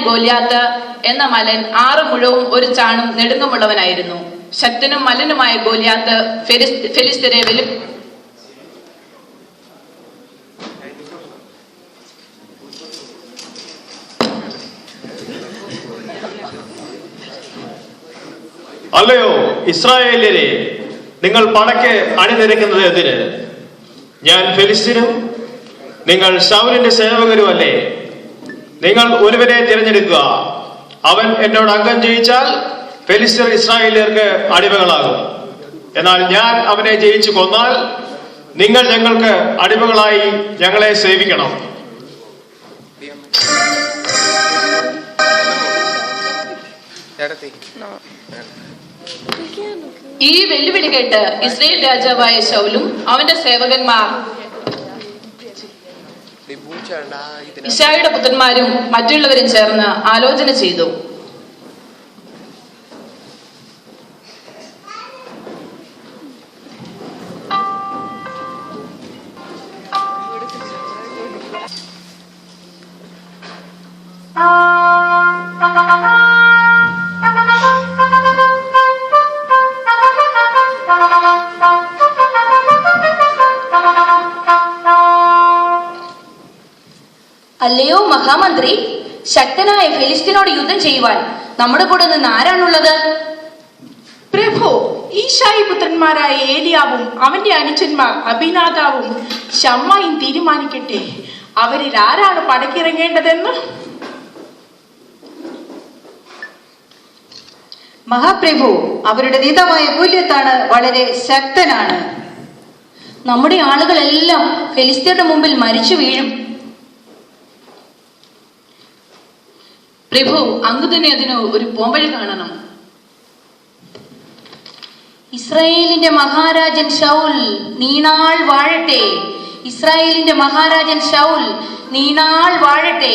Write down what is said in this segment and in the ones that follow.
ഗോലിയാത്ത് എന്ന മലൻ 6 മുഴവും 1 ചാണും നെടുങ്കമുള്ളവനായിരുന്നു. ശക്തനും മലനുമായ ഗോലിയാത്ത് ഫെലിസ്ത്യരെ അല്ലയോ ഇസ്രായേല്യരെ, നിങ്ങൾ പടയ്ക്ക് അണിനിരക്കുന്നത് എന്തിന്? ഞാൻ ഫെലിസ്ത്യനും നിങ്ങൾ ശൗലിന്റെ സേവകരും അല്ലേ? നിങ്ങൾ ഒരുവനെ തിരഞ്ഞെടുക്കുക. അവൻ എന്നോട് അംഗം ജയിച്ചാൽ ഫെലിസ്ത്യർ ഇസ്രായേലിയർക്ക് അടിമകളാകും. എന്നാൽ ഞാൻ അവനെ ജയിച്ചു കൊന്നാൽ നിങ്ങൾ ഞങ്ങൾക്ക് അടിമകളായി ഞങ്ങളെ സേവിക്കണം. ഈ വെല്ലുവിളി കേട്ട് ഇസ്രായേൽ രാജാവായ ശൗലും അവന്റെ സേവകന്മാർ ഇശായിയുടെ പുത്രന്മാരും മറ്റുള്ളവരും ചേർന്ന് ആലോചന ചെയ്തു. അല്ലയോ മഹാമന്ത്രി, ശക്തനായ ഫെലിസ്ത്യനോട് യുദ്ധം ചെയ്യുവാൻ നമ്മുടെ കൂടെ നിന്ന് ആരാണുള്ളത്? പ്രഭു, ഈശായി പുത്രന്മാരായ ഏലിയാവും അവന്റെ അനുജന്മാർ അഭിനാദാവും ശമ്മായും തീരുമാനിക്കട്ടെ, അവരിൽ ആരാണ് പടക്കിറങ്ങേണ്ടതെന്ന്. മഹാപ്രഭു, അവരുടെ നേതാവായ ഗോലിയാത്താണ് വളരെ ശക്തനാണ്. നമ്മുടെ ആളുകളെല്ലാം ഫെലിസ്ത്യരുടെ മുമ്പിൽ മരിച്ചു വീഴും. പ്രഭു, അങ്ങ് തന്നെ അതിന് ഒരു പോംവഴി കാണണം. ഇസ്രായേലിന്റെ മഹാരാജൻ ശൗൽ നീണാൾ വാഴട്ടെ. ഇസ്രായേലിന്റെ മഹാരാജൻ ശൗൽ നീണാൾ വാഴട്ടെ.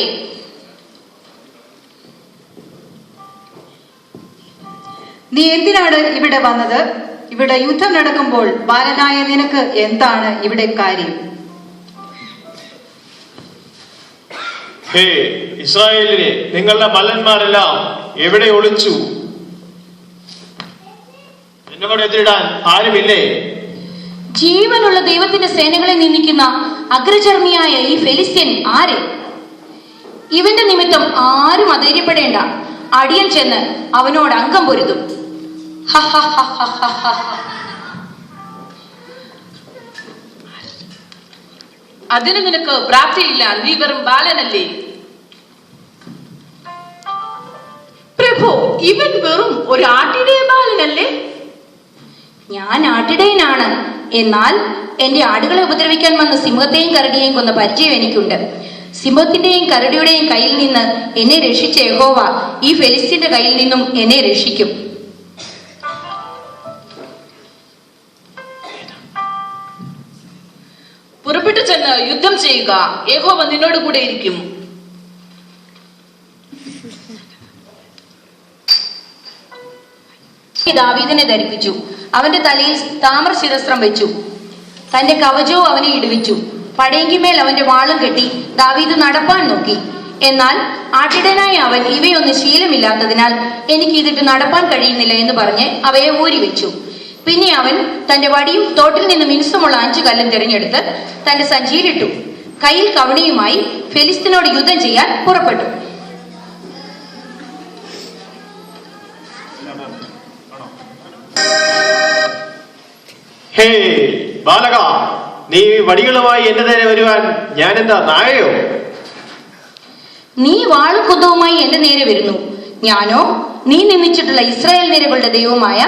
നീ എന്തിനാണ് ഇവിടെ വന്നത്? ഇവിടെ യുദ്ധം നടക്കുമ്പോൾ ബാലനായ നിനക്ക് എന്താണ് ഇവിടെ കാര്യം? ഹേ ഇസ്രായേലിനെ, നിങ്ങളുടെ മല്ലന്മാരെല്ലാം എവിടെ ഒളിച്ചു? എന്നോട് എതിരിടാൻ ആരുമില്ലേ? ജീവനുള്ള ദൈവത്തിന്റെ സേനകളെ നിന്ദിക്കുന്ന അഗ്രചർമ്മിയായ ഈ ഫെലിസ്ത്യൻ ആര്? ഇവന്റെ നിമിത്തം ആരും അധൈര്യപ്പെടേണ്ട. അടിയൻ ചെന്ന് അവനോട് അംഗം പൊരുതും. അതിന് നിനക്ക് പ്രാപ്തിയില്ല, നീ വെറും ബാലനല്ലേ. പ്രഭു, ഇവൻ വെറും ഒരു ആട്ടിടയ ബാലനല്ലേ? ഞാൻ ആട്ടിടയനാണ്. എന്നാൽ എന്റെ ആടുകളെ ഉപദ്രവിക്കാൻ വന്ന സിംഹത്തെയും കരടിയെയും കൊന്ന പരിചയം എനിക്കുണ്ട്. സിംഹത്തിന്റെയും കരടിയുടെയും കയ്യിൽ നിന്ന് എന്നെ രക്ഷിച്ച യഹോവ ഈ ഫെലിസ്ത്യന്റെ കയ്യിൽ നിന്നും എന്നെ രക്ഷിക്കും. പുറപ്പെട്ടു ചെന്ന് യുദ്ധം ചെയ്യുക, യഹോവ നിന്നോട് കൂടെ ഇരിക്കും. ദാവീദിനെ ധരിപ്പിച്ചു. അവന്റെ തലയിൽ താമ്രശിരസ്ത്രം വെച്ചു. തന്റെ കവചവും അവനെ ഇടുവിച്ചു. പടയെങ്കിമേൽ അവന്റെ വാളും കെട്ടി ദാവീദ് നടപ്പാൻ നോക്കി. എന്നാൽ ആട്ടിടനായ അവൻ ഇവയൊന്നും ശീലമില്ലാത്തതിനാൽ എനിക്ക് ഇതിട്ട് നടപ്പാൻ കഴിയുന്നില്ല എന്ന് പറഞ്ഞ് അവയെ ഊരിവെച്ചു. പിന്നെ അവൻ തന്റെ വടിയും തോട്ടിൽ നിന്ന് മിനുസമുള്ള 5 കല്ലും തിരഞ്ഞെടുത്ത് തന്റെ സഞ്ചിയിലിട്ടു. കയ്യിൽ കവണിയുമായി ഫെലിസ്ത്യനോട് യുദ്ധം ചെയ്യാൻ പുറപ്പെട്ടു. ഹേ ബാലക, നീ വടികളുമായി എന്റെ നേരെ വരുവാൻ ഞാനെന്താ നായയോ? നീ വാളും കുന്തവുമായി എന്റെ നേരെ വരുന്നു. ഞാനോ നീ നിന്ദിച്ചിട്ടുള്ള ഇസ്രായേൽ നിരകളുടെ ദൈവമായ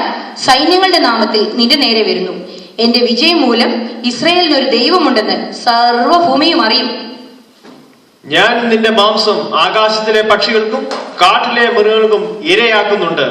സൈന്യങ്ങളുടെ നാമത്തിൽ നിന്റെ നേരെ വരുന്നു. എന്റെ വിജയം മൂലം ഇസ്രായേലിന് ഒരു ദൈവമുണ്ടെന്ന് സർവ്വഭൂമിയും അറിയും. ഞാൻ നിന്റെ മാംസം ആകാശത്തിലെ പക്ഷികൾക്കും കാട്ടിലെ മൃഗങ്ങൾക്കും ഇരയാക്കുന്നുണ്ട്.